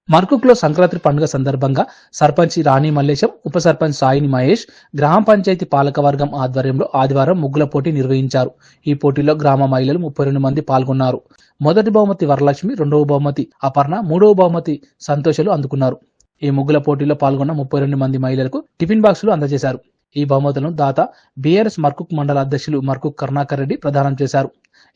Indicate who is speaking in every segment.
Speaker 1: మర్కుక్లో సంక్రాంతి పండుగ సందర్భంగా సర్పంచ్ రాణి మల్లేశం, ఉప సర్పంచ్ సాయిని మహేష్, గ్రామ పంచాయతీ పాలకవర్గం ఆధ్వర్యంలో ఆదివారం ముగ్గుల పోటీ నిర్వహించారు. ఈ పోటీలో గ్రామ మహిళలు 32 మంది పాల్గొన్నారు. మొదటి బహుమతి వరలక్ష్మి, రెండవ బహుమతి అపర్ణ, మూడవ బహుమతి సంతోషులు అందుకున్నారు. ఈ ముగ్గుల పోటీలో పాల్గొన్న 32 మంది మహిళలకు టిఫిన్ బాక్సులు అందజేశారు. ఈ బహుమతులను దాత బీఆర్ఎస్ మర్కుక్ మండల అధ్యక్షులు మర్కుక్ కరుణాకర్ రెడ్డి ప్రదానం చేశారు.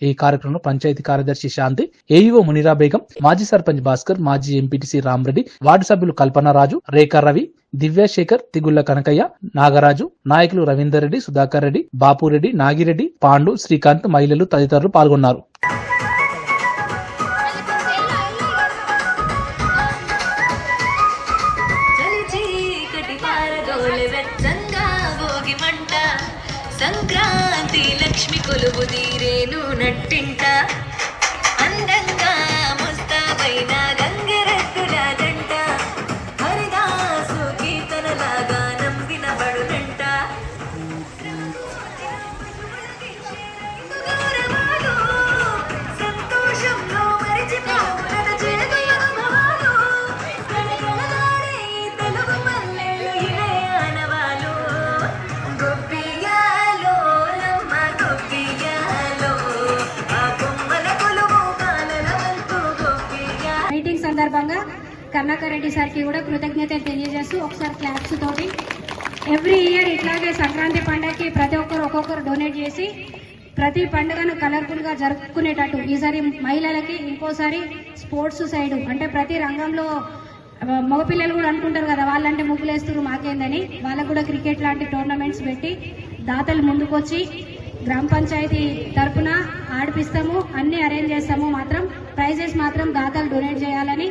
Speaker 1: ఈ కార్యక్రమంలో పంచాయతీ కార్యదర్శి శాంతి, ఏఈఓ మునిరా బేగం, మాజీ సర్పంచ్ భాస్కర్, మాజీ ఎంపీటీసీ రామరెడ్డి, వార్డు సభ్యులు కల్పనారాజు, రేఖా రవి, దివ్యాశేఖర్, తిగుళ్ల కనకయ్య, నాగరాజు, నాయకులు రవీందర్ రెడ్డి, సుధాకర్ రెడ్డి, బాపురెడ్డి, నాగిరెడ్డి, పాండు, శ్రీకాంత్, మహిళలు తదితరులు పాల్గొన్నారు.
Speaker 2: సంక్రాంతి లక్ష్మి కొలువు తీరేను నట్టింట అందంగా ముస్తాబైన గంగిరెద్దుల జంట హరిదాసు కీర్తనలాగా వినబడునంట. సంతోషంలో మరిచిపోవున చిరునవ్వులు కళకళలాడే తెలుగు పల్లెలు ఇవే ఆనవాలు.
Speaker 3: మీటింగ్ సందర్భంగా కరుణాకర్ రెడ్డి సార్కి కూడా కృతజ్ఞతలు తెలియజేస్తూ ఒకసారి క్లాప్స్ తోటి ఎవ్రీ ఇయర్ ఇట్లాగే సంక్రాంతి పండుగకి ప్రతి ఒక్కరు ఒక్కొక్కరు డొనేట్ చేసి ప్రతి పండుగను కలర్ఫుల్గా జరుపుకునేటట్టు ఈసారి మహిళలకి ఇంకోసారి స్పోర్ట్స్ సైడ్ అంటే ప్రతి రంగంలో మగపిల్లలు కూడా అనుకుంటారు కదా వాళ్ళంటే ముగ్గులేస్తున్నారు మాకేందని, వాళ్ళకు కూడా క్రికెట్ లాంటి టోర్నమెంట్స్ పెట్టి దాతలు ముందుకొచ్చి గ్రామ పంచాయతీ తరఫున ఆడిపిస్తాము, అన్ని అరేంజ్ చేస్తాము, మాత్రం ప్రైజెస్ మాత్రం దాతలు డొనేట్ చేయాలని